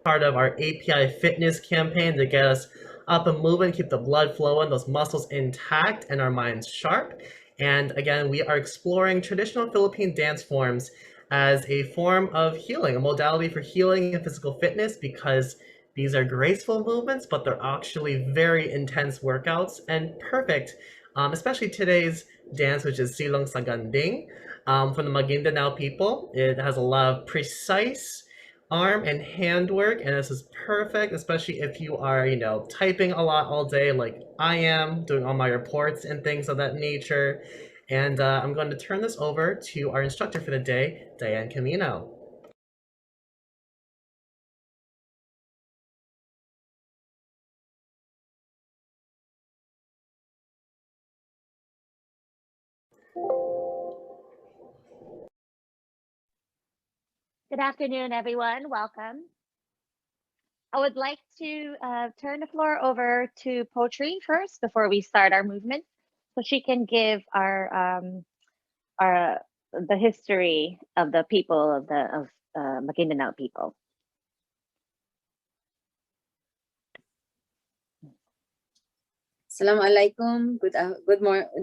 part of our API fitness campaign to get us up and moving, keep the blood flowing, those muscles intact, and our minds sharp. And again, we are exploring traditional Philippine dance forms as a form of healing, a modality for healing and physical fitness, because these are graceful movements, but they're actually very intense workouts and perfect, especially today's dance, which is Silong Saganding, from the Maguindanao people. It has a lot of precise arm and hand work, and this is perfect, especially if you are, typing a lot all day, like I am, doing all my reports and things of that nature. And I'm going to turn this over to our instructor for the day, Diane Camino. Good afternoon, everyone. Welcome. I would like to turn the floor over to Potri first before we start our movement, so she can give our the history of the people of Maguindanao people. Assalamualaikum. Good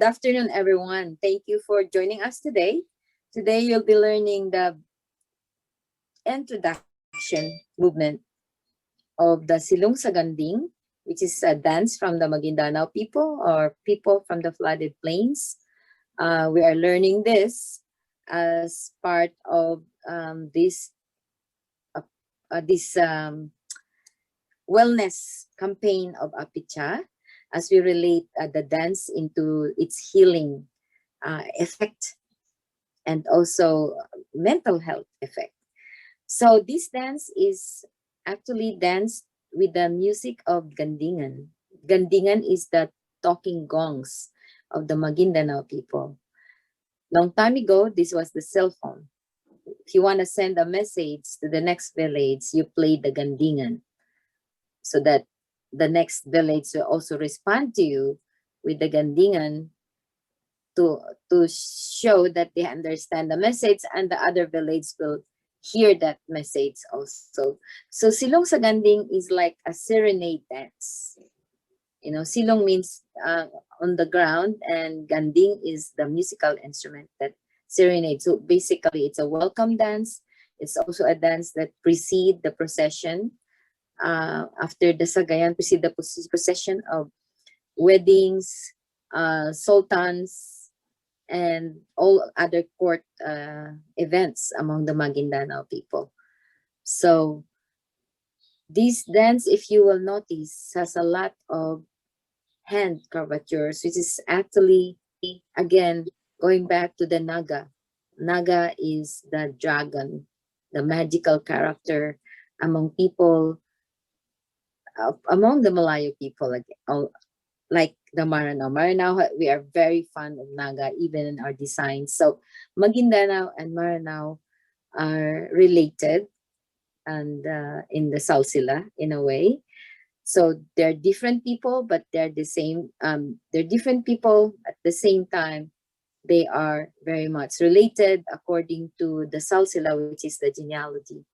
afternoon, everyone. Thank you for joining us today. Today you'll be learning the introduction movement of the Silong Saganding, which is a dance from the Maguindanao people or people from the flooded plains. We are learning this as part of this wellness campaign of Apicha, as we relate the dance into its healing effect and also mental health effect. So this dance is actually danced with the music of Gandingan. Gandingan is the talking gongs of the Maguindanao people. Long time ago, this was the cell phone. If you want to send a message to the next village, you play the Gandingan, so that the next village will also respond to you with the Gandingan to show that they understand the message, and the other village will hear that message also. So Silong Saganding is like a serenade dance. Silong means on the ground, and Ganding is the musical instrument that serenade. So basically, it's a welcome dance. It's also a dance that precedes the procession. After the Sagayan, precede the procession of weddings, sultans, and all other court events among the Maguindanao people. So this dance, if you will notice, has a lot of hand curvatures, which is actually, again, going back to the Naga. Naga is the dragon, the magical character among people, among the Malayo people, like the Maranao. Maranao, we are very fond of Naga, even in our designs. So Maguindanao and Maranao are related, and in the Salsila, in a way. So they're different people, but they're the same. They're different people at the same time. They are very much related according to the Salsila, which is the genealogy.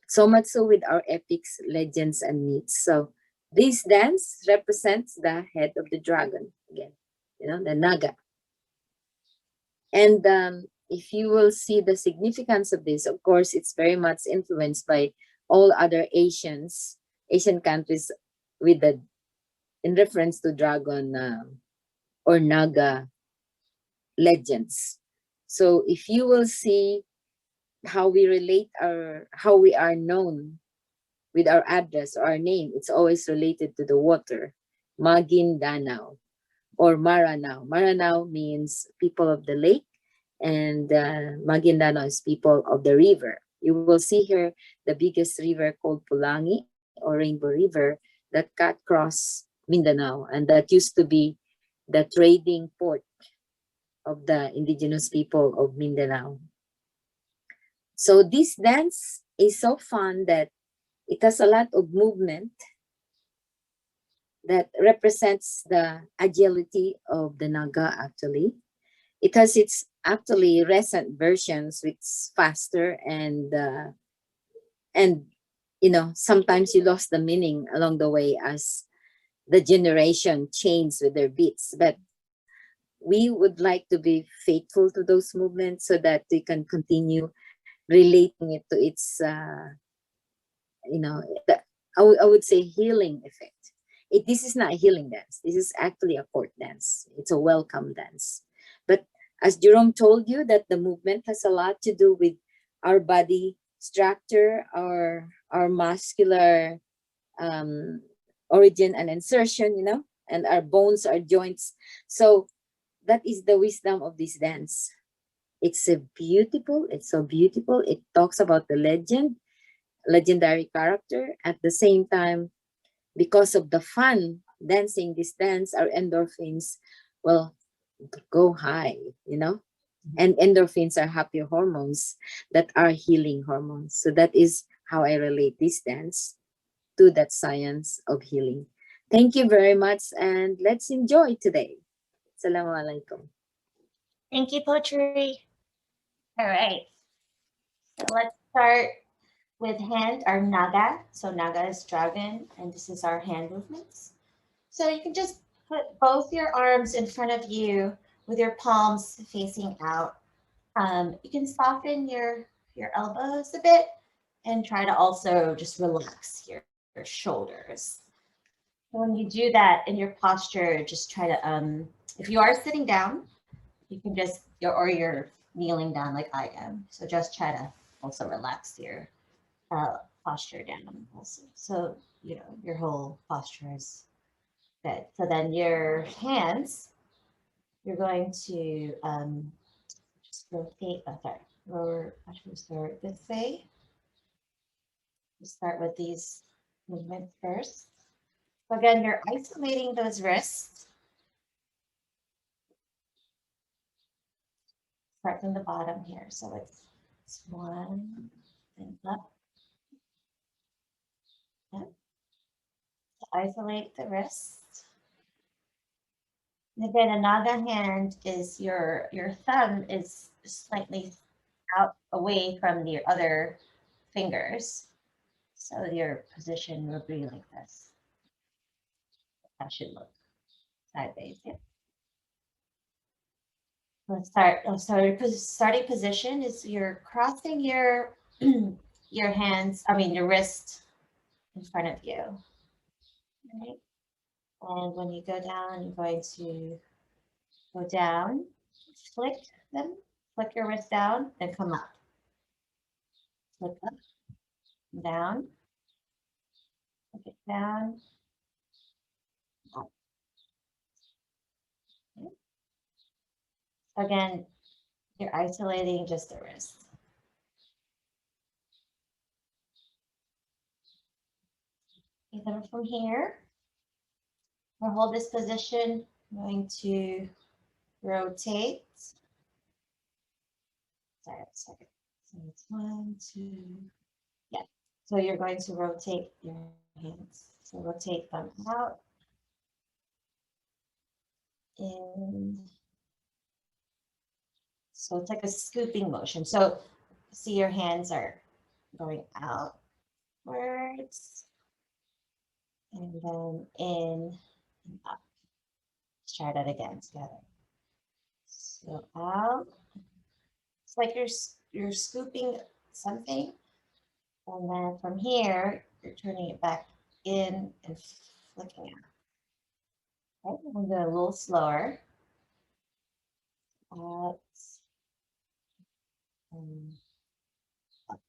So much so with our epics, legends, and myths. So this dance represents the head of the dragon, again, the Naga. And if you will see the significance of this, of course, it's very much influenced by all other Asian countries in reference to dragon or Naga legends. So if you will see how we relate how we are known with our address or our name, it's always related to the water. Maguindanao or Maranao. Maranao means people of the lake, and Maguindanao is people of the river. You will see here the biggest river called Pulangi or Rainbow River that cut across Mindanao, and that used to be the trading port of the indigenous people of Mindanao. So this dance is so fun that it has a lot of movement that represents the agility of the Naga, actually. It has its actually recent versions, which is faster and sometimes you lost the meaning along the way as the generation changed with their beats. But we would like to be faithful to those movements so that we can continue relating it to its, I would say healing effect. This is not a healing dance. This is actually a court dance. It's a welcome dance. But as Jerome told you, that the movement has a lot to do with our body structure, our muscular origin and insertion, and our bones, our joints. So that is the wisdom of this dance. It's so beautiful. It talks about the legendary character. At the same time, because of the fun dancing this dance, our endorphins will go high, and endorphins are happy hormones that are healing hormones. So that is how I relate this dance to that science of healing. Thank you very much, and let's enjoy today. Assalamualaikum. Thank you, Poetry. All right. So let's start with hand, our naga. So naga is dragon, and this is our hand movements. So you can just put both your arms in front of you with your palms facing out. You can soften your elbows a bit and try to also just relax your shoulders. When you do that in your posture, just try to, if you are sitting down, you can just, or you're kneeling down like I am. So just try to also relax your posture down also. So, your whole posture is good. So then your hands, you're going to just rotate, or actually start this way. You start with these movements first. So again, you're isolating those wrists. Start from the bottom here. So it's one, and up. Yep. Isolate the wrist. And again, a naga hand is your thumb is slightly out away from your other fingers. So your position will be like this. That should look sideways. Yeah. Let's start. Starting position is you're crossing your your hands. Your wrist in front of you. Right. And when you go down, you're going to go down, flick them, flick your wrist down, and come up. Flick up, down, flick it down, up. Okay. Again, you're isolating just the wrist. Okay, then from here, we'll hold this position. I'm going to rotate. Sorry, a second. So it's 1, 2, yeah. So you're going to rotate your hands. So rotate them out. And so it's like a scooping motion. So see your hands are going outwards and then in and up. Let's try that again together. So out. It's like you're scooping something. And then from here, you're turning it back in and flicking out. Okay, I'm going a little slower. Out and up.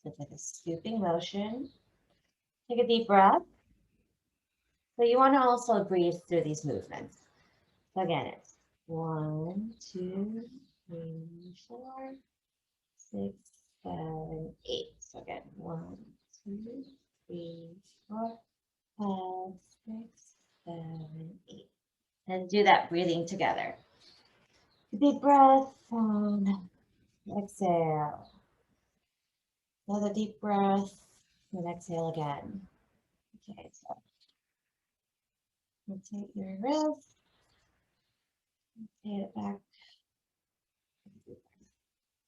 So it's like a scooping motion. Take a deep breath. So you want to also breathe through these movements. So again, it's 1, 2, 3, 4, 6, 7, 8. So again, 1, 2, 3, 4, 5, 6, 7, 8. And do that breathing together. Deep breath and exhale. Another deep breath and exhale again. Okay, so rotate your wrist. Rotate it back.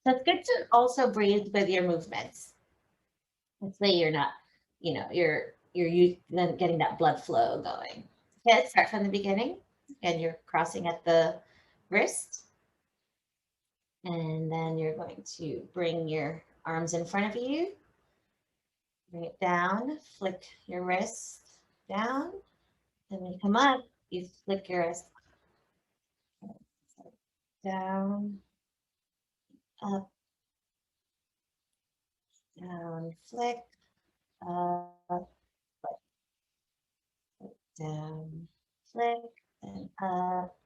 So it's good to also breathe with your movements. This way you're not, you're then getting that blood flow going. Okay, let's start from the beginning. And you're crossing at the wrist. And then you're going to bring your arms in front of you. Bring it down, flick your wrist down. Then when you come up, you flick your wrist down, up, down, flick, up, flick, down, flick, and up.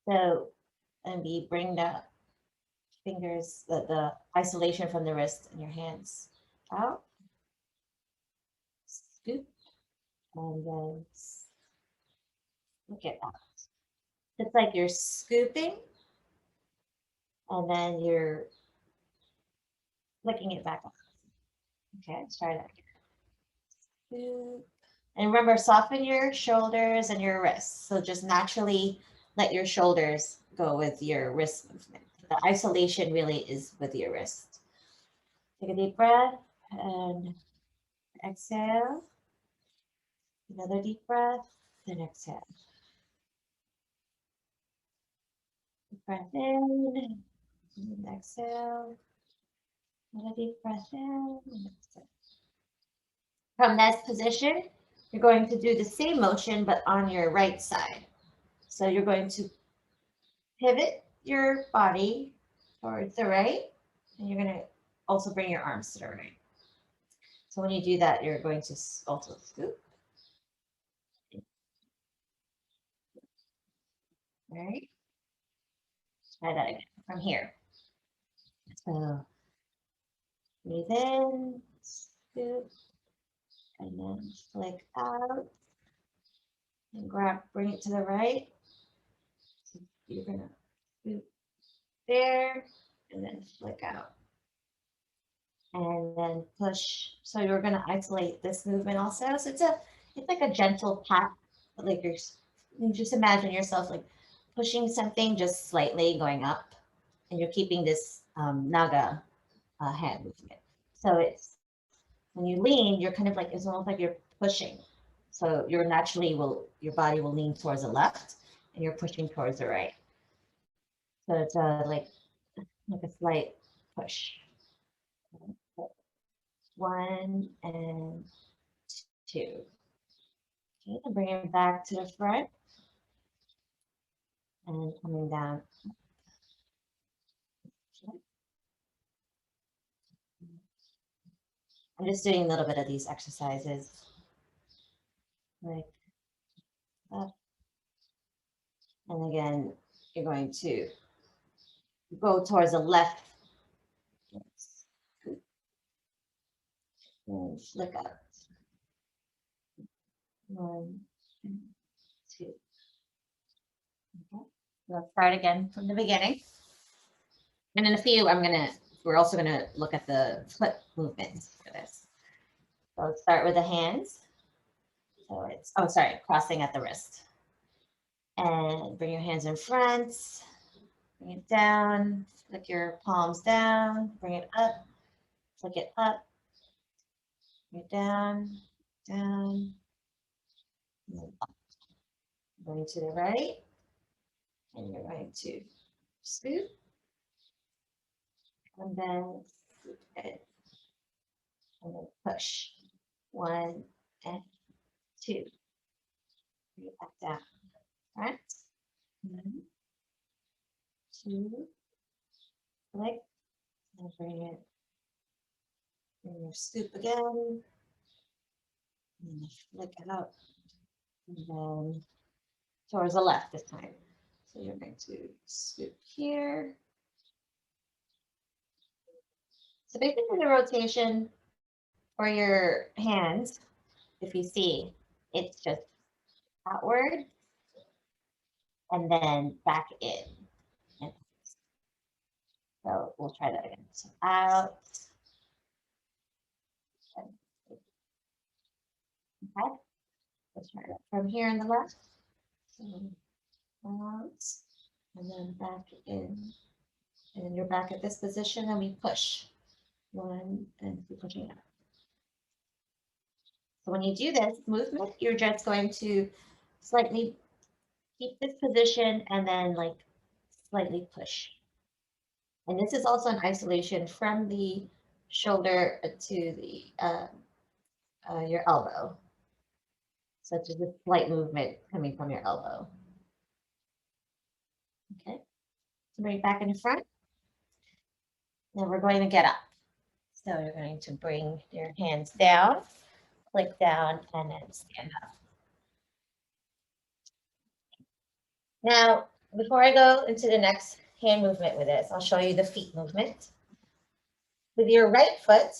So, and we bring the fingers, the isolation from the wrist and your hands out. Scoop, and then look at that. It's like you're scooping, and then you're flicking it back up. Okay, let's try that again. Scoop. And remember, soften your shoulders and your wrists. So just naturally let your shoulders go with your wrist movement. The isolation really is with your wrist. Take a deep breath and exhale. Another deep breath, then exhale. Deep breath in, and exhale. Another deep breath in, and exhale. From this position, you're going to do the same motion, but on your right side. So you're going to pivot your body towards the right, and you're going to also bring your arms to the right. So when you do that, you're going to also scoop. All right. Try that again from here. So breathe in, scoop, and then flick out, and bring it to the right. So you're gonna scoop there, and then flick out. And then push. So you're gonna isolate this movement also. So it's like a gentle pat, like you just imagine yourself like pushing something just slightly going up, and you're keeping this naga hand movement. So it's when you lean, you're kind of like it's almost like you're pushing. So your body will lean towards the left, and you're pushing towards the right. So it's like a slight push. 1 and 2. Okay, and bring it back to the front and coming down. I'm just doing a little bit of these exercises. Like up. And again, you're going to go towards the left. And flick up. 1, 2. Okay. Let's start again from the beginning. And in a few, we're also gonna look at the foot movements for this. So let's start with the hands. So it's, crossing at the wrist. And bring your hands in front, bring it down, flick your palms down, bring it up, flick it up, bring it down, down, and then up. Going to the right, and you're going to scoop, and then scoop it, and then push. 1 and 2. Bring it back down. Right? 1, 2, flick, and bring your scoop again, and then flick out, and then towards the left this time. So you're going to scoop here. So basically the rotation for your hands, if you see, it's just outward and then back in. So we'll try that again. So out. Okay. Let's try that from here on the left. So out and then back in. And then you're back at this position and we push. 1 and keep pushing it up. So when you do this movement, you're just going to slightly keep this position and then like slightly push. And this is also an isolation from the shoulder to the your elbow. So it's just a slight movement coming from your elbow. Okay, so bring it back in front. Then we're going to get up. So you're going to bring your hands down, click down, and then stand up. Now, before I go into the next hand movement with this, I'll show you the feet movement. With your right foot,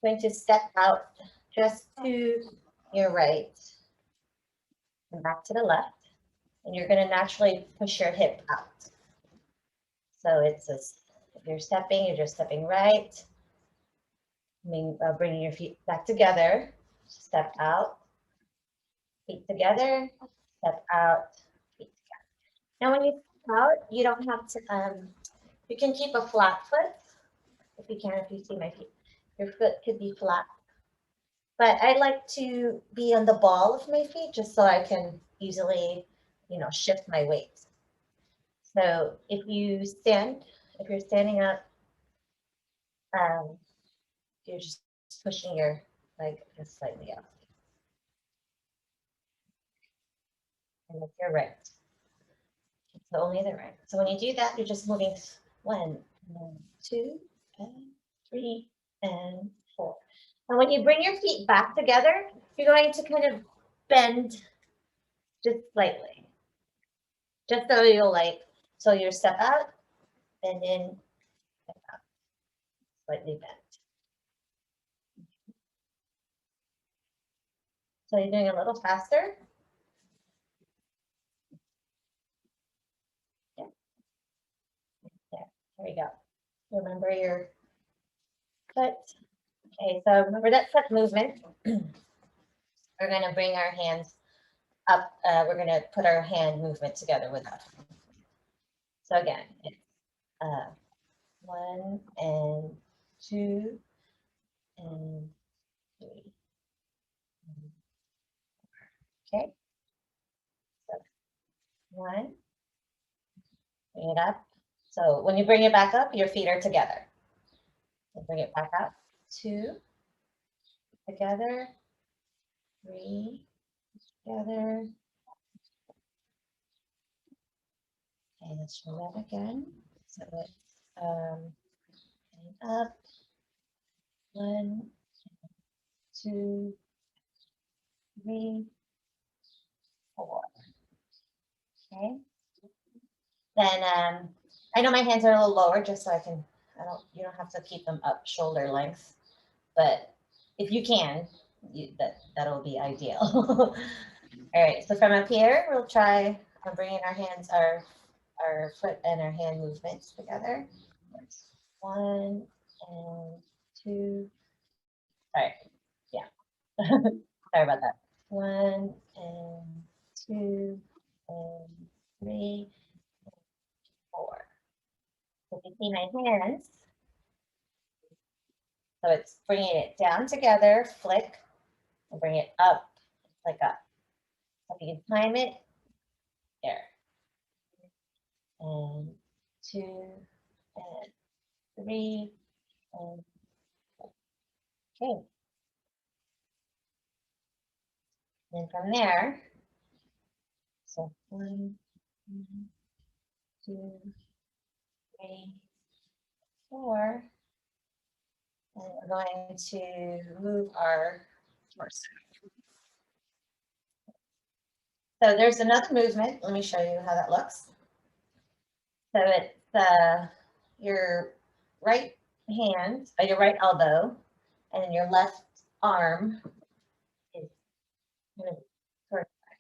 going to step out just to your right and back to the left. And you're going to naturally push your hip out. So it's just, if you're just stepping right. Bringing your feet back together, step out, feet together, step out, feet together. Now when you step out, you don't have to, you can keep a flat foot, if you see my feet. Your foot could be flat. But I like to be on the ball of my feet just so I can easily, shift my weight. So if you're standing up, you're just pushing your leg just slightly out. And with your right. So only the right. So when you do that, you're just moving 1, 2, and 3, and 4. And when you bring your feet back together, you're going to kind of bend just slightly. Just so so you step out, bend in, step out, slightly bent. So you're doing a little faster. Yeah. There we go. Remember your foot. Okay, so remember that foot movement. We're going to bring our hands up. We're going to put our hand movement together with that. So again, it's 1 and 2 and 3. Okay. So 1, bring it up. So when you bring it back up, your feet are together. So bring it back up. 2, together. 3, together. Okay, let's try that again. So it's up. 1, 2, 3, 4. Okay. Then I know my hands are a little lower just so you don't have to keep them up shoulder length, but if you can, that'll be ideal. All right, so from up here, we'll try bringing our hands, our foot and our hand movements together. 1 and 2. Sorry, yeah. Sorry about that. 1 and 2 and 3, 4. So you see my hands. So it's bringing it down together, flick, and bring it up, flick up. So if you can time it, there. And 2 and 3 and 4. Okay. Then from there, so 1, 2, 3, 4. And we're going to move our torso. So there's another movement. Let me show you how that looks. So it's your right hand, or your right elbow, and then your left arm is kind of towards back.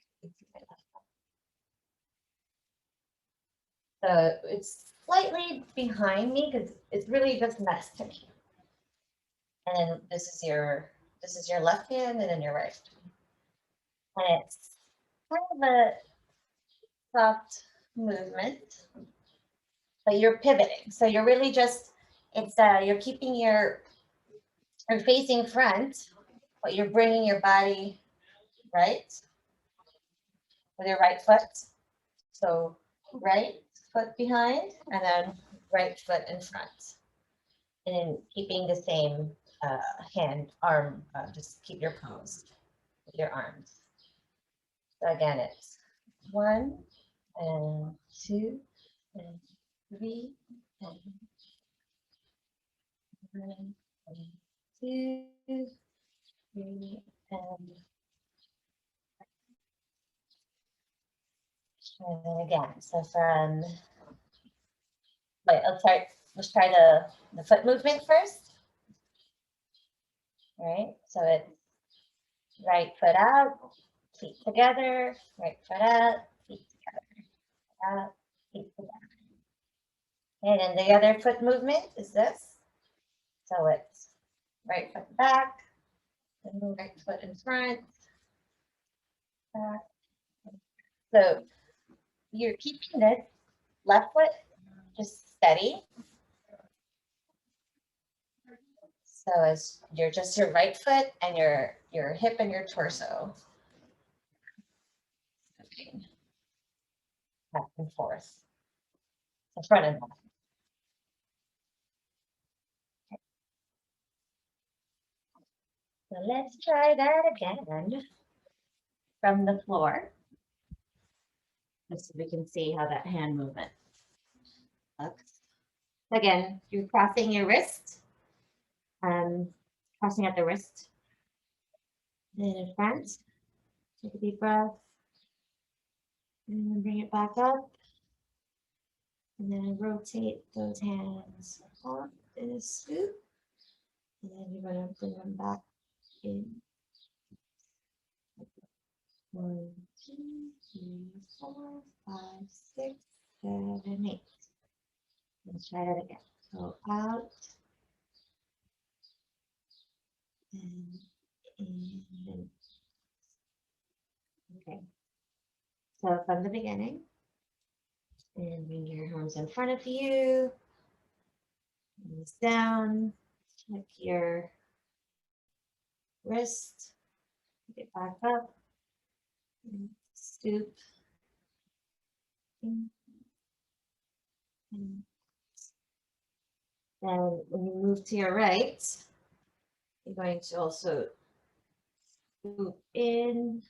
So it's slightly behind me because it's really just next to me. And then this is your left hand, and then your right. And it's kind of a soft movement, but you're pivoting. So you're really just it's you're keeping you're facing front, but you're bringing your body right with your right foot. So right foot behind and then right foot in front. And then keeping the same arm, just keep your pose with your arms. So again, it's 1 and 2 and 3 and 1 and 2, 3 and again. So from wait, let's try the foot movement first. All right, so it's right foot out, feet together, right foot out, feet together, out, feet together. And then the other foot movement is this. So it's right foot back, then right foot in front, back. So you're keeping this left foot just steady. So as you're just your right foot and your hip and your torso. Back and forth. The front and back. So let's try that again from the floor. Just so we can see how that hand movement looks. Again, you're crossing your wrist, crossing at the wrist. Then in front, take a deep breath. And then bring it back up. And then rotate those hands up in a scoop. And then you're going to bring them back in. 1, 2, 3, 4, 5, 6, 7, 8. Let's try that again. Go out. And in. Okay. So from the beginning, and bring your arms in front of you. Knees down. Check your wrist. Get back up. And scoop. And then when you move to your right, you're going to also scoop in,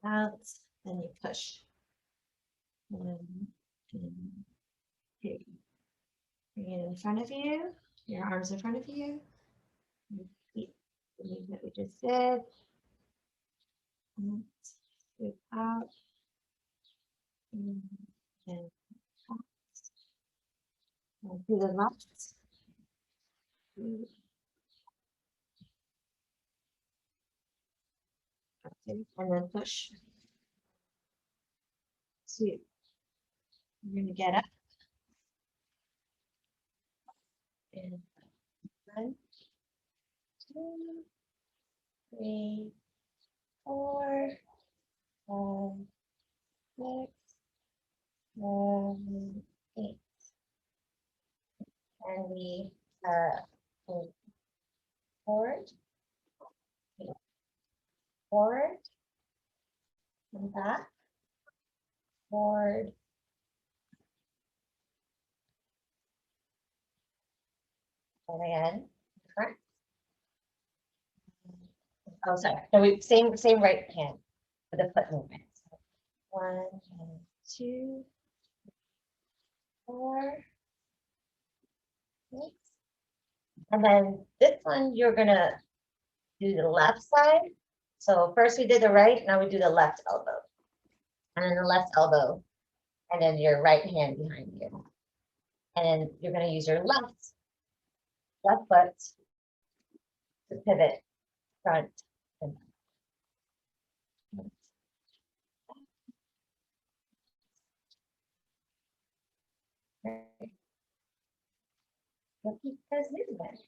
out, then you push. 1, 2, 3. Bring it in front of you, your arms in front of you. Repeat the movement we just did. And scoop out. And out. And to the left. Okay, and then push. 2. You're going to get up. And 1, 2, 3, 4, 5, 6, 7, 8. And we move forward, forward, and back, forward, and again, front. Oh, sorry. So we same right hand with the foot movement. 1 and 2, 4, 6. And then this one you're gonna do the left side. So first we did the right, now we do the left elbow. And then the left elbow, and then your right hand behind you. And then you're gonna use your left foot to pivot front and back. Repeat those movements.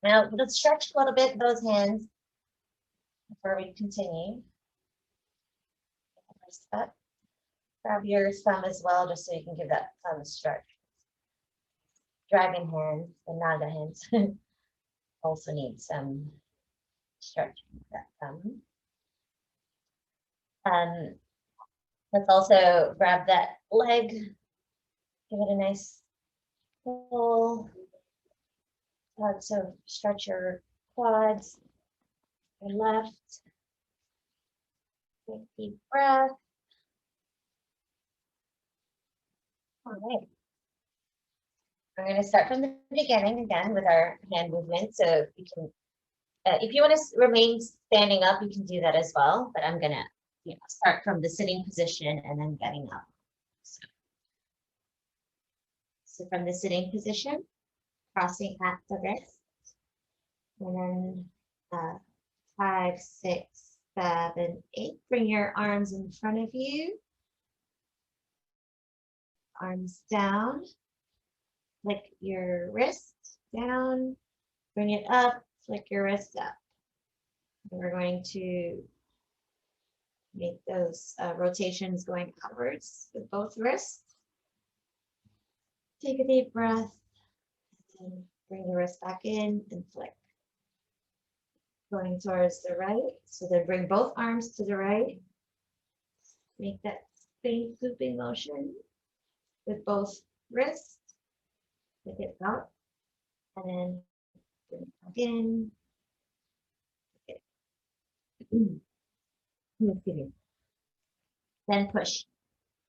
Now let's stretch a little bit those hands before we continue. First up, grab your thumb as well, just so you can give that thumb a stretch. dragon hands, the naga hands, also need some stretching that thumb. Let's also grab that leg, give it a nice pull. So stretch your quads, your left. Take a deep breath. All right. We're going to start from the beginning again with our hand movement. So you can, if you want to remain standing up, you can do that as well. But I'm going to start from the sitting position and then getting up. So from the sitting position, crossing at the wrist, and then 5, 6, 7, 8. Bring your arms in front of you. Arms down. Flick your wrist down. Bring it up. Flick your wrist up. And we're going to make those rotations going outwards with both wrists. Take a deep breath. And bring the wrist back in and flick. Going towards the right. So then bring both arms to the right. Make that same looping motion with both wrists. Flick it out. And then bring it back in. Then push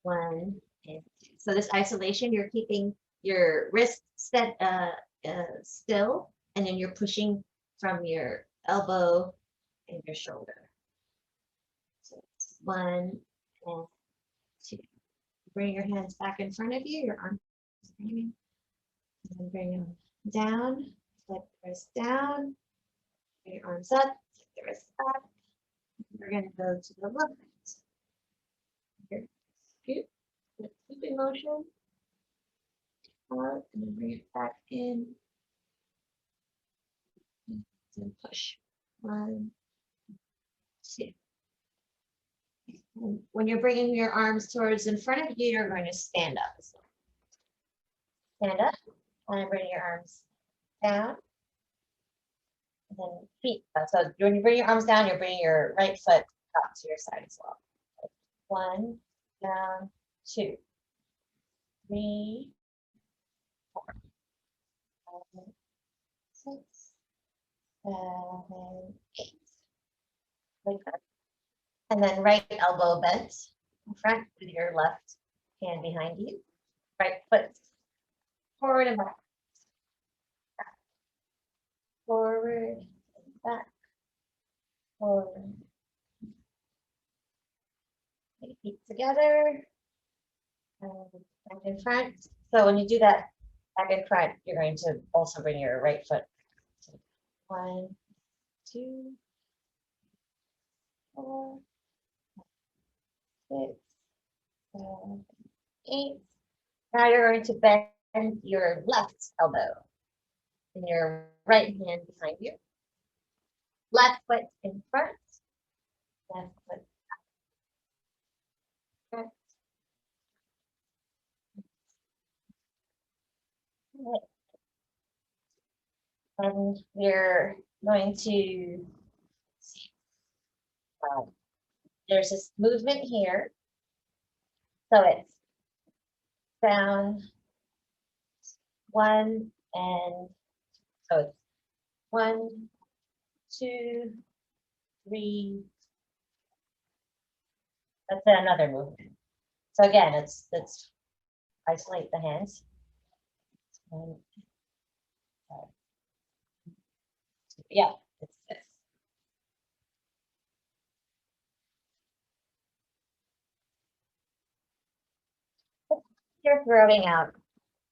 1 and 2. So this isolation, you're keeping your wrist still, and then you're pushing from your elbow and your shoulder. So 1 and 2. Bring your hands back in front of you, your arms and then bring them down, flip the wrist down, bring your arms up, flip the wrist up. We're going to go to the left. Here, scoop, scooping motion, out, and then bring it back in, and push. 1, 2. And when you're bringing your arms towards in front of you, you're going to stand up. Stand up, and bring your arms down. And then feet. So when you bring your arms down, you're bringing your right foot up to your side as well. 1, down, 2, 3, 4, 5, 6, 7, 8. Like that. And then right elbow bent in front with your left hand behind you. Right foot forward and back. Forward and back. Forward. Take feet together. And back in front. So when you do that back in front, you're going to also bring your right foot. 1, 2, 4, 6, 7, 8. Now you're going to bend your left elbow and your right hand behind you. Left foot in front. Left foot back. Right. And we're going to see. There's this movement here. So it's down 1 and so it's 1, 2, 3. That's another movement. So again, let's isolate the hands. 1, yeah, it's this. You're throwing out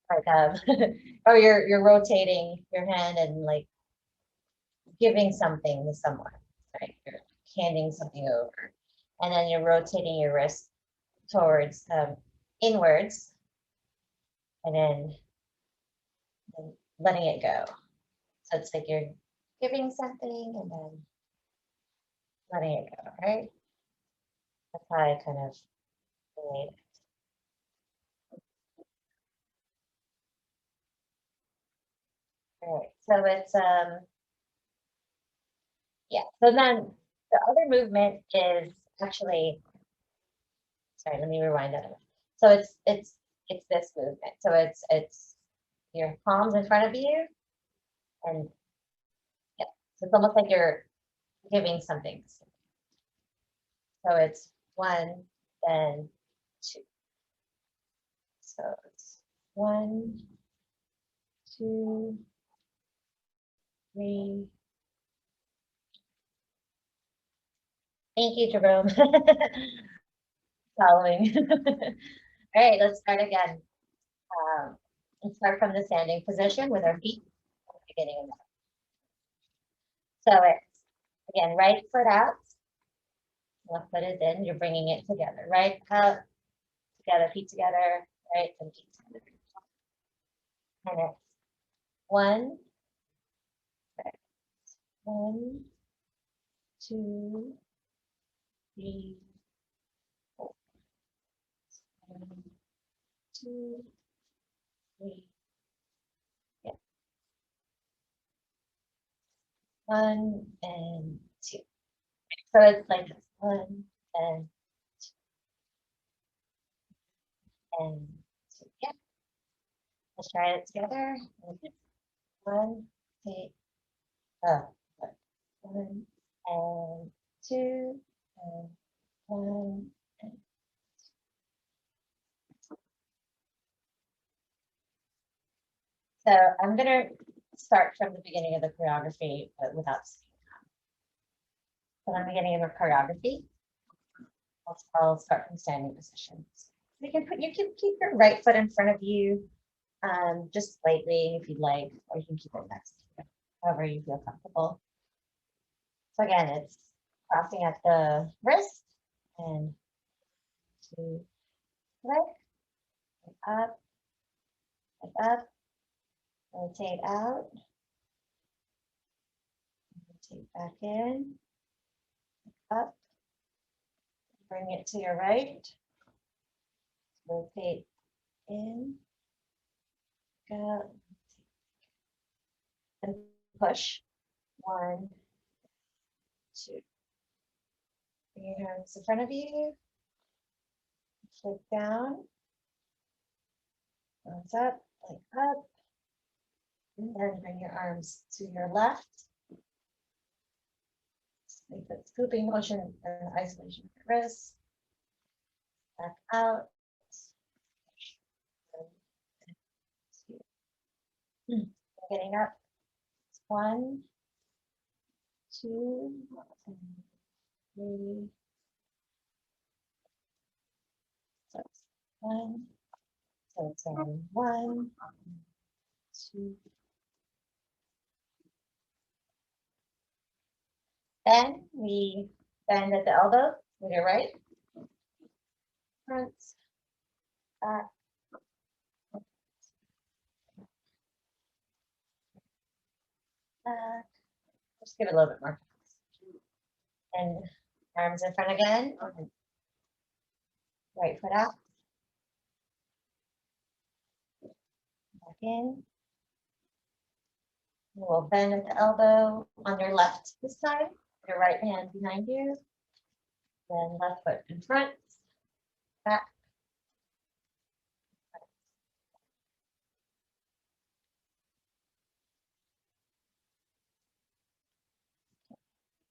like or you're rotating your hand and like giving something to someone, right? You're handing something over, and then you're rotating your wrist towards inwards, and then letting it go. So it's like you're giving something and then letting it go, right? That's how I kind of relate it. So it's yeah. So then the other movement is actually, sorry, let me rewind that. So it's this movement. So it's your palms in front of you, and yeah, so it's almost like you're giving something. So it's 1, then 2. So it's 1, 2, 3. Thank you, Jerome. Following. All right, let's start again. Let's start from the standing position with our feet at the beginning of that. So it's, again, right foot out, left foot is in, you're bringing it together. Right out, together, feet together, right, and feet together. And it's 1, 1, 2, 3, 4. 1, 2, 3. Yeah. 1 and 2. So it's like this. 1 and 2 and 2. Yeah. Let's try it together. 1, 2, 1 and 2 and 1 and 2. So I'm gonna start from the beginning of the choreography, but without speaking. So from the beginning of the choreography, I'll start from standing positions. You can keep your right foot in front of you, just slightly if you'd like, or you can keep it next to you, however you feel comfortable. So again, it's crossing at the wrist and to right, up, rotate out, rotate back in, up, bring it to your right, rotate in, go, and push. 1, 2. Bring your hands in front of you, flip down, arms up, like up, and then bring your arms to your left. Make that scooping motion and isolation of the wrist. Back out. Getting up. 1, 2, 3. So it's 1. So it's 1, 2. Then we bend at the elbow with your right. Front, back. Back. Just give it a little bit more. And arms in front again. Right foot out. Back in. We'll bend at the elbow on your left this time. Your right hand behind you. Then left foot in front. Back.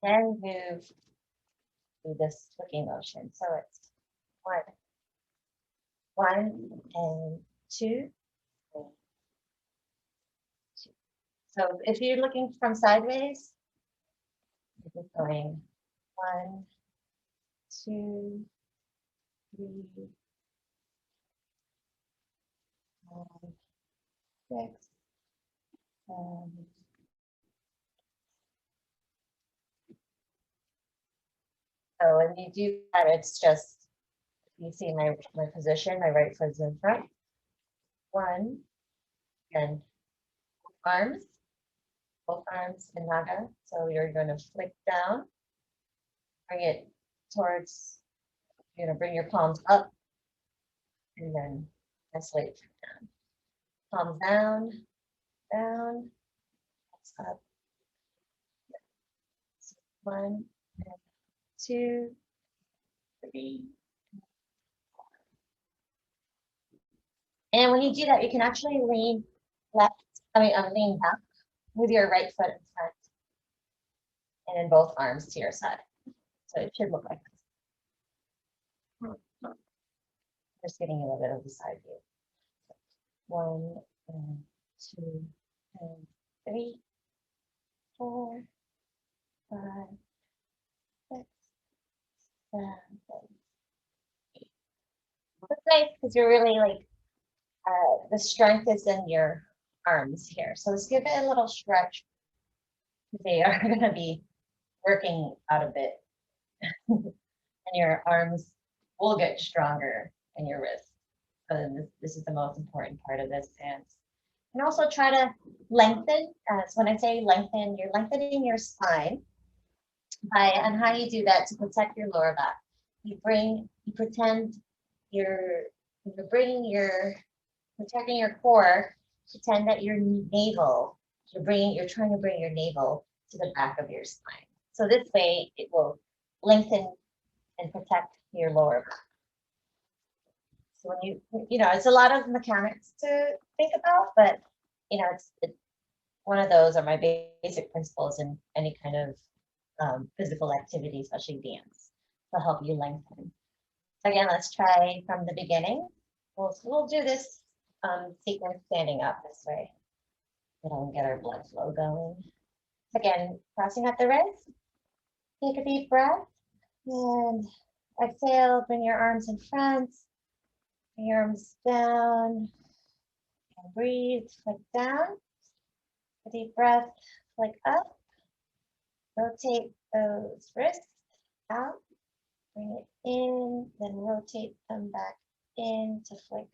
Then move to this flicking motion. So it's 1 and 2. So if you're looking from sideways, you're just going 1, 2, 3, 5, 6, 7. So when you do that, it's just, you see my position, my right foot's in front. 1, and arms, both arms in naga. So you're going to flick down, bring it towards, you're going to bring your palms up, and then isolate down. Palms down, down, up. 1, 2, 3. And when you do that, you can actually lean lean back with your right foot in front and then both arms to your side. So it should look like this. Just giving you a little bit of the side view. 1 and 2 and 3, 4, 5, 6, 7, 8. That's nice because you're really like the strength is in your arms here. So let's give it a little stretch. They are going to be working out a bit, and your arms will get stronger in your wrists. So this is the most important part of this dance. And also try to lengthen. So when I say lengthen, you're lengthening your spine. And how you do that to protect your lower back. You pretend you're protecting your core. Pretend that your navel. You're trying to bring your navel to the back of your spine. So this way, it will lengthen and protect your lower back. So when it's a lot of mechanics to think about, but it's one of those are my basic principles in any kind of physical activity, especially dance, to help you lengthen. So again, let's try from the beginning. We'll do this sequence standing up this way. It'll get our blood flow going. Again, crossing at the wrist. Take a deep breath and exhale. Bring your arms in front. Bring your arms down. And breathe. Flick down. A deep breath. Flick up. Rotate those wrists out. Bring it in. Then rotate them back in to flick.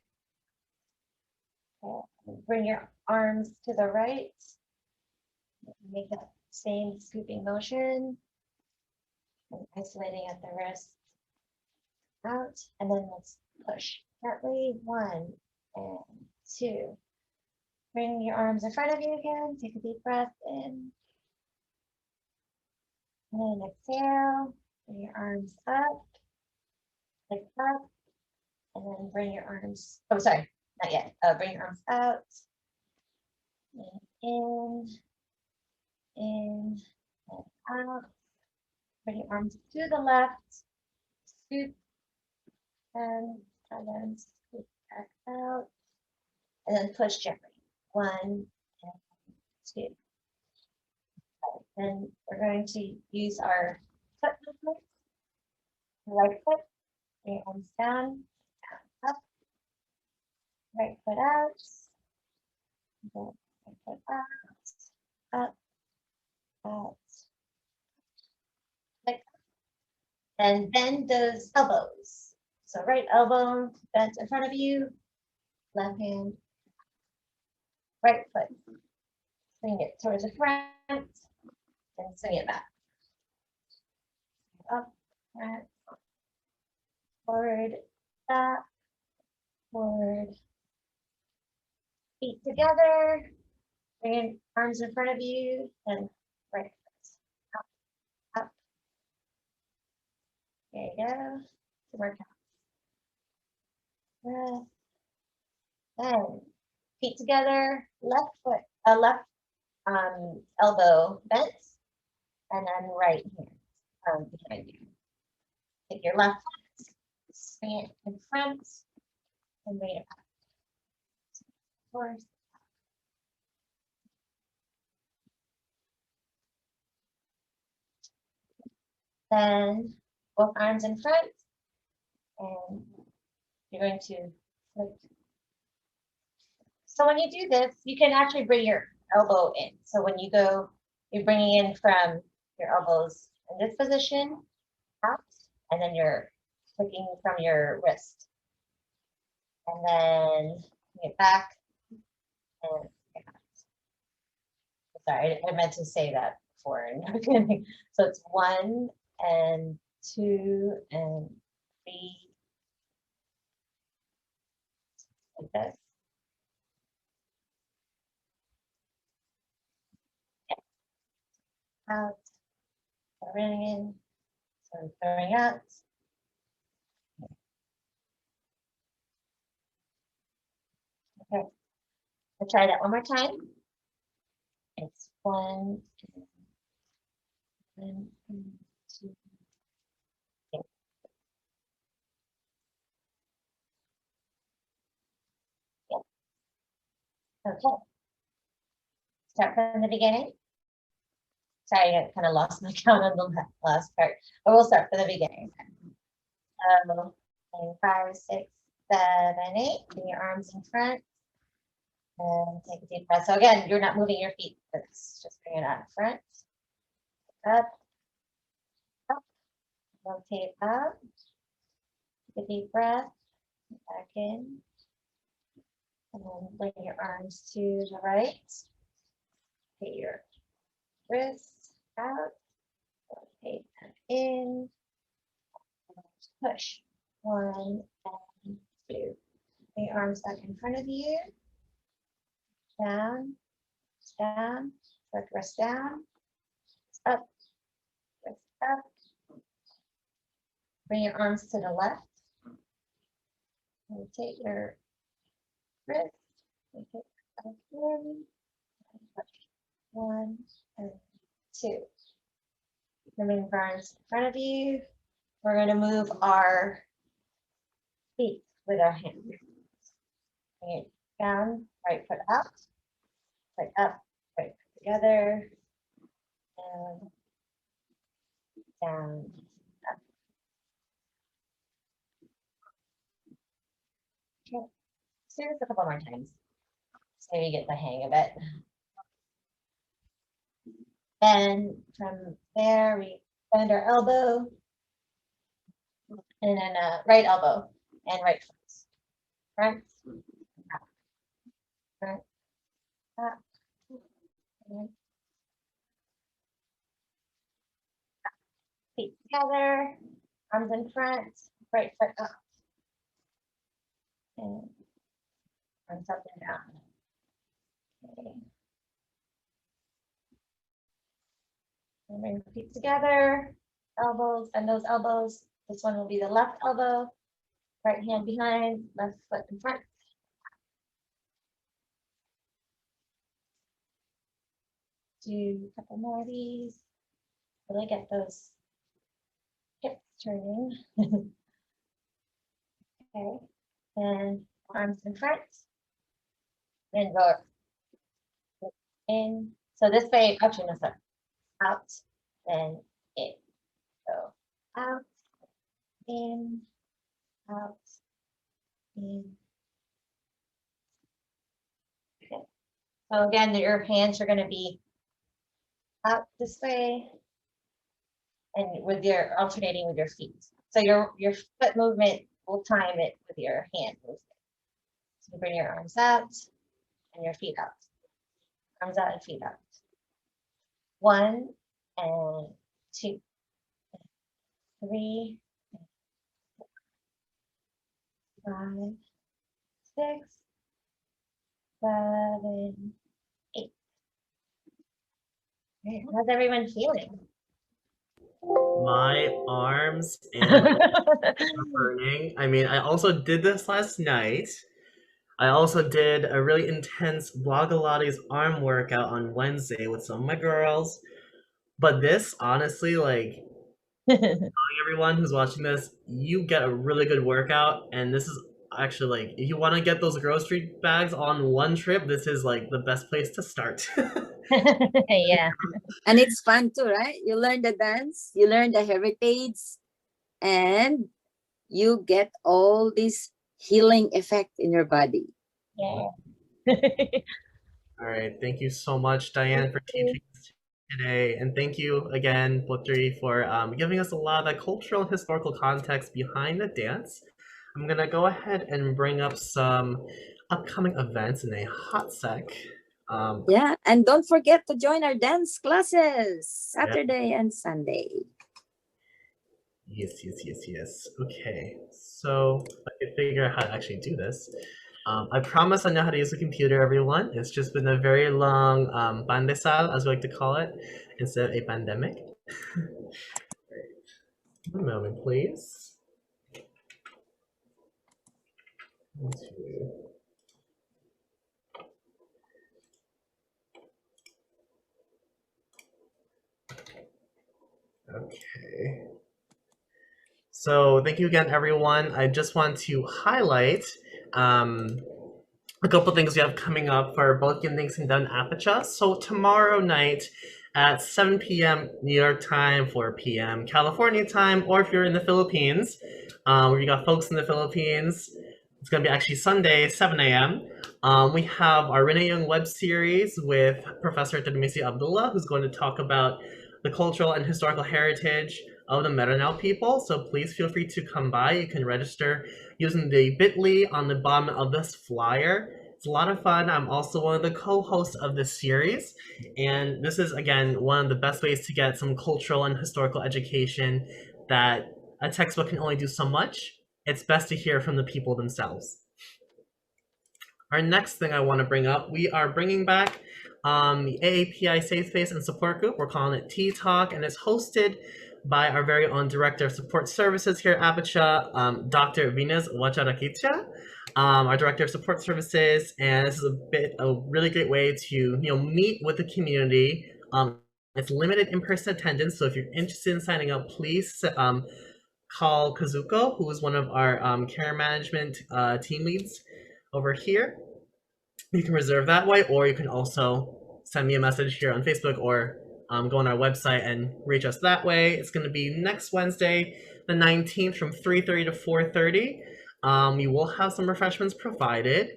Bring your arms to the right. Make that same scooping motion. And isolating at the wrist. Out. And then let's push. Gently. 1 and 2. Bring your arms in front of you again. Take a deep breath in. And then exhale. Bring your arms up. Like up. And then bring your arms. Oh, sorry. Not yet. Bring your arms out. And in, and out. Bring your arms to the left. Scoop. And then scoop back out. And then push gently. 1 and 2. Then we're going to use our foot movement. Right foot. Bring your arms down, up. Right foot out. Right foot out, out. Like, and bend those elbows. So right elbow bent in front of you, left hand, right foot. Swing it towards the front and swing it back. Up, right, forward, back, forward. Feet together. Bring in arms in front of you and right foot. Up, up. There you go. 2 more counts. Then feet together, left foot, left elbow bent, and then right hand behind you. Take your left foot, swing it in front, and bring it back. Forward. Then both arms in front, and you're going to flip. So when you do this, you can actually bring your elbow in. So when you go, you're bringing in from your elbows in this position, out, and then you're flicking from your wrist. And then bring it back and out. Sorry, I meant to say that before in the beginning. So it's 1 and 2 and 3. Like this. out, bringing in, so throwing out. Okay, I'll try that one more time. It's one, two. Okay. Start from the beginning. Sorry, I kind of lost my count on the last part, but we'll start from the beginning. 5, 6, 7, 8. Bring your arms in front and take a deep breath. So again, you're not moving your feet. It's just bring it out in front. Up, up, rotate up. Take a deep breath. Back in. And then bring your arms to the right. Get your wrists out. Rotate back in. Push. 1 and 2. Bring your arms back in front of you. Down, down, rest down, up, rest up. Bring your arms to the left. Rotate your wrist. Rotate back in. 1 and 2. Bring your arms in front of you. We're going to move our feet with our hands. Bring it down, right foot up, right up, right foot together, and down, up. Okay, let's do this a couple more times so you get the hang of it. Then from there, we bend our elbow, and then right elbow and right foot. Front, up, front, up, and up. Feet together, arms in front, right foot up, and arms up and down. Okay. And bring the feet together, elbows, and those elbows. This one will be the left elbow, right hand behind, left foot in front. Do a couple more of these. Really get those hips turning. Okay, and arms in front. Then go in. So this way, actually, no, sorry. Out, then in. So out, in, out, in. Okay. So again, your hands are going to be out this way, and with your alternating with your feet. So your foot movement will time it with your hand movement. So you bring your arms out and your feet out. Arms out and feet out. 1 and 2, 3, 5, 6, 7, 8. How's everyone feeling? My arms and are burning. I mean, I also did this last night. I also did a really intense Blogilates arm workout on Wednesday with some of my girls. But this, honestly, like, everyone who's watching this, you get a really good workout, and this is actually like, if you want to get those grocery bags on one trip, this is like the best place to start. Yeah. And it's fun too, right? You learn the dance, you learn the heritage, and you get all this healing effect in your body. Yeah. All right, thank you so much, Diane, for teaching us today, and thank you again, Putri, for giving us a lot of that cultural and historical context behind the dance. I'm gonna go ahead and bring up some upcoming events in a hot sec. Yeah, and don't forget to join our dance classes Saturday and Sunday. Yes. Okay, so I can figure out how to actually do this. I promise I know how to use a computer, everyone. It's just been a very long pandesal, as we like to call it, instead of a pandemic. One moment, please. Okay. So thank you again, everyone. I just want to highlight a couple things we have coming up for both Gindings and Dun Apacha. So tomorrow night at 7 p.m. New York time, 4 p.m. California time, or if you're in the Philippines, where you got folks in the Philippines, it's going to be actually Sunday, 7 a.m. We have our Rene Young web series with Professor Tadmisi Abdullah, who's going to talk about the cultural and historical heritage of the Mindanao people. So please feel free to come by. You can register using the bit.ly on the bottom of this flyer. It's a lot of fun. I'm also one of the co-hosts of this series. And this is, again, one of the best ways to get some cultural and historical education that a textbook can only do so much. It's best to hear from the people themselves. Our next thing I want to bring up, we are bringing back the AAPI Safe Space and Support Group. We're calling it Tea Talk, and it's hosted by our very own Director of Support Services here at Apacha, Dr. Venus Wacharakitcha, our Director of Support Services, and this is a really great way to meet with the community. It's limited in-person attendance, so if you're interested in signing up, please call Kazuko, who is one of our care management team leads over here. You can reserve that way, or you can also send me a message here on Facebook or go on our website and reach us that way. It's going to be next Wednesday, the 19th from 3:30 to 4:30. We will have some refreshments provided,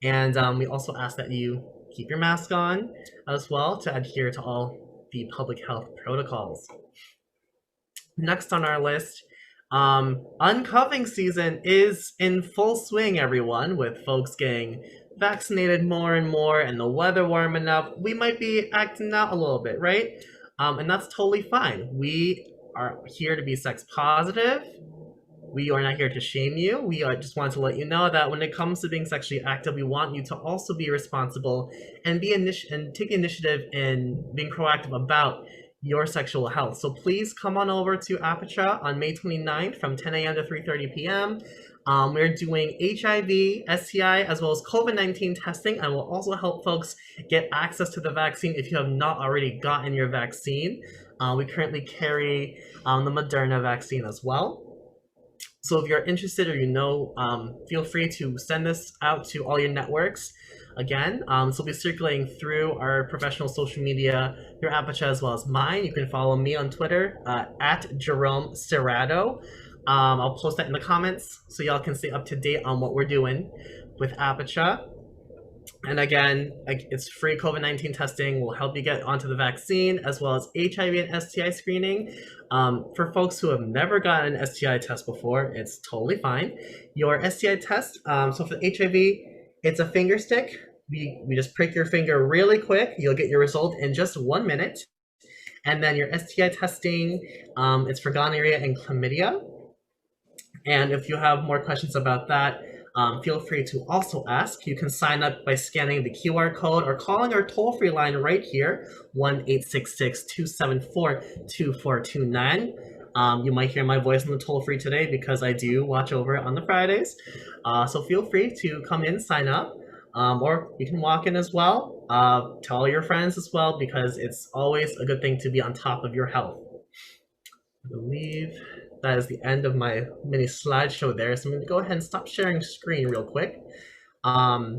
and we also ask that you keep your mask on as well to adhere to all the public health protocols. Next on our list, uncuffing season is in full swing, everyone, with folks getting vaccinated more and more and the weather warming up. We might be acting out a little bit, right? And that's totally fine. We are here to be sex positive. We are not here to shame you. We just want to let you know that when it comes to being sexually active, we want you to also be responsible and take initiative in being proactive about your sexual health. So please come on over to Apacha on May 29th from 10 a.m. to 3:30 p.m. We're doing HIV, STI, as well as COVID-19 testing, and we'll also help folks get access to the vaccine if you have not already gotten your vaccine. We currently carry the Moderna vaccine as well. So if you're interested or feel free to send this out to all your networks. Again, this will be circulating through our professional social media, through Apacha as well as mine. You can follow me on Twitter at Jerome Serrato. I'll post that in the comments so y'all can stay up to date on what we're doing with Apacha. And again, it's free COVID-19 testing. Will help you get onto the vaccine as well as HIV and STI screening. For folks who have never gotten an STI test before, it's totally fine. Your STI test, so for HIV, it's a finger stick. We just prick your finger really quick. You'll get your result in just 1 minute. And then your STI testing, it's for gonorrhea and chlamydia. And if you have more questions about that, feel free to also ask. You can sign up by scanning the QR code or calling our toll-free line right here, 1-866-274-2429. You might hear my voice on the toll-free today because I do watch over it on the Fridays. So feel free to come in, sign up, or you can walk in as well. Tell your friends as well because it's always a good thing to be on top of your health. I believe that is the end of my mini slideshow there. So I'm going to go ahead and stop sharing screen real quick. I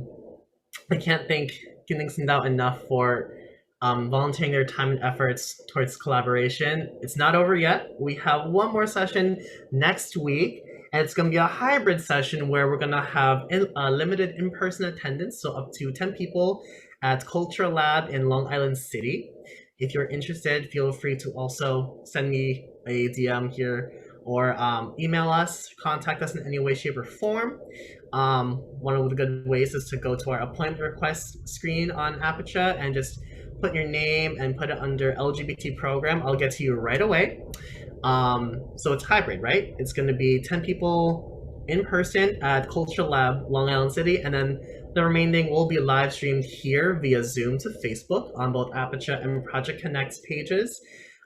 can't thank Ginding Sindaw enough for volunteering their time and efforts towards collaboration. It's not over yet. We have one more session next week, and it's going to be a hybrid session where we're going to have limited in-person attendance, so up to 10 people at Culture Lab in Long Island City. If you're interested, feel free to also send me a DM here or email us, contact us in any way, shape, or form. One of the good ways is to go to our appointment request screen on Apacha and just put your name and put it under LGBT program. I'll get to you right away. So it's hybrid, right? It's going to be 10 people in person at Culture Lab, Long Island City, and then the remaining will be live streamed here via Zoom to Facebook on both Aperture and Project Connect's pages.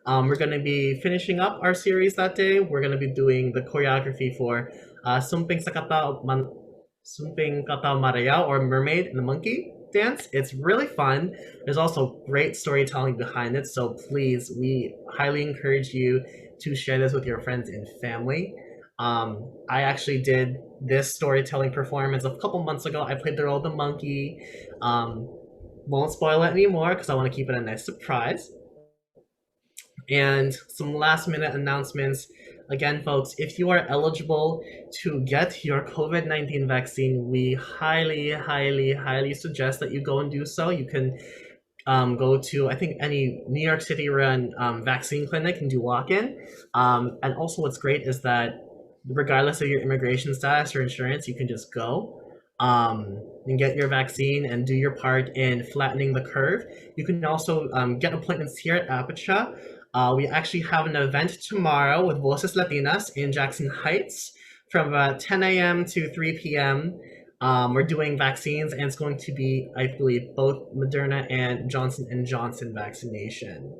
We're going to be finishing up our series that day. We're going to be doing the choreography for Sumping Kata Maraya, or Mermaid and the Monkey dance. It's really fun. There's also great storytelling behind it, so please, we highly encourage you to share this with your friends and family. I actually did this storytelling performance a couple months ago. I played the role of the monkey. Won't spoil it anymore because I want to keep it a nice surprise. And some last minute announcements. Again, folks, if you are eligible to get your COVID-19 vaccine, we highly, highly, highly suggest that you go and do so. You can go to, I think, any New York City run vaccine clinic and do walk-in. And also what's great is that regardless of your immigration status or insurance, you can just go and get your vaccine and do your part in flattening the curve. You can also get appointments here at Aperture. We actually have an event tomorrow with Voces Latinas in Jackson Heights from 10 a.m. to 3 p.m. We're doing vaccines, and it's going to be, I believe, both Moderna and Johnson & Johnson vaccination.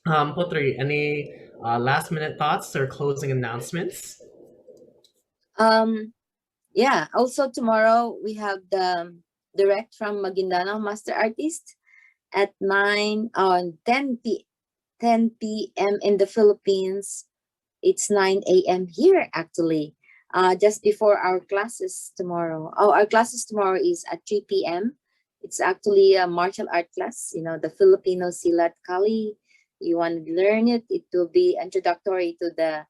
Potri, any last minute thoughts or closing announcements? Yeah, also tomorrow we have the direct from Mindanao Master Artist at 10 p.m. in the Philippines. It's 9 a.m. here actually, just before our classes tomorrow. Oh, our classes tomorrow is at 3 p.m. It's actually a martial art class, you know, the Filipino Silat Kali. You want to learn it, it will be introductory to the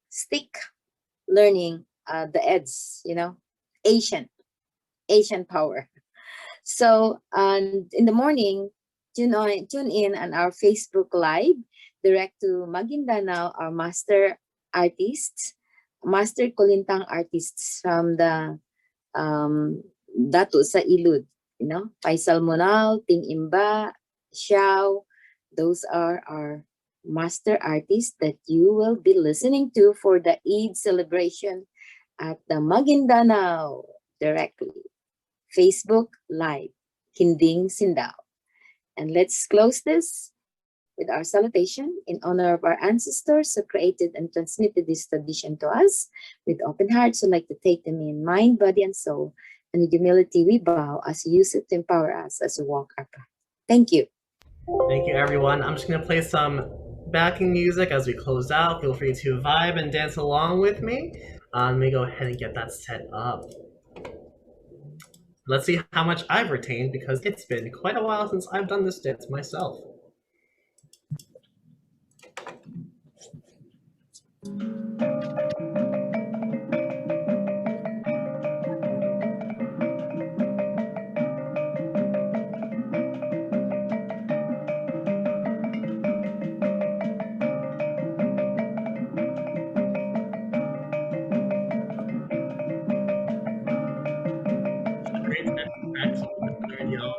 stick learning, the EDS, you know, Asian power. So, and in the morning, tune in on our Facebook Live, direct to Maguindanao, our master artists, master kulintang artists from the Datu sa Ilud, you know, Faisal Monal, Ting Imba, Xiao. Those are our master artists that you will be listening to for the Eid celebration at the Maguindanao directly. Facebook Live, Kinding Sindaw. And let's close this with our salutation in honor of our ancestors who created and transmitted this tradition to us. With open hearts, we'd like to take them in mind, body, and soul. And with humility, we bow as we use it to empower us as we walk our path. Thank you. Thank you, everyone. I'm just going to play some backing music as we close out. Feel free to vibe and dance along with me. Let me go ahead and get that set up. Let's see how much I've retained, because it's been quite a while since I've done this dance myself. Great dance practice, y'all.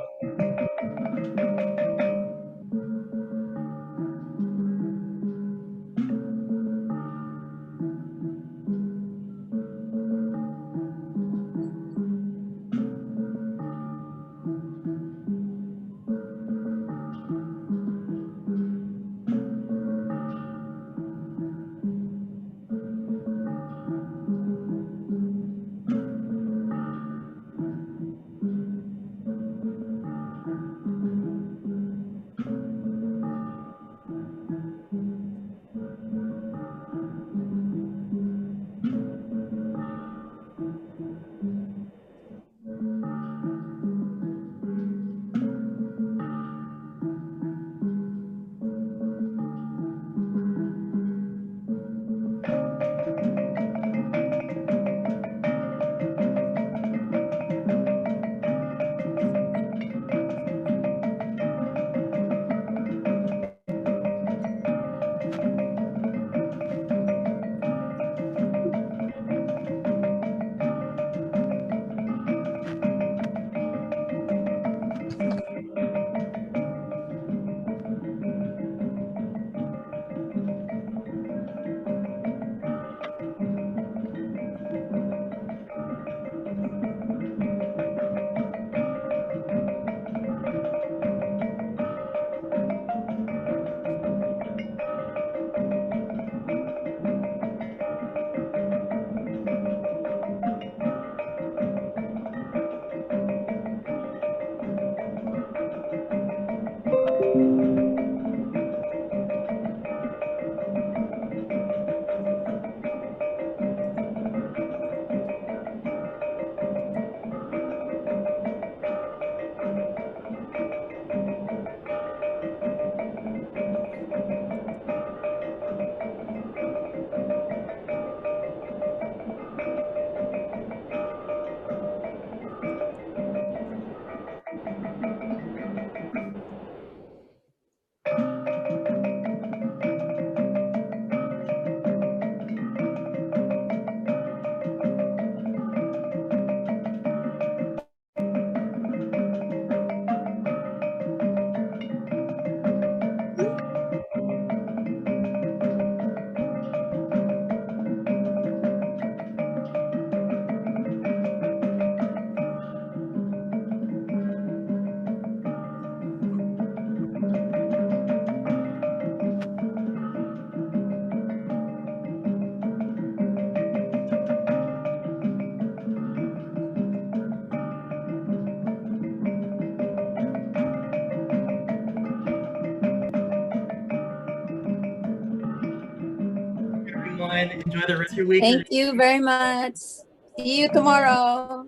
Everyone, enjoy the rest of your week. Thank you very much. See you tomorrow.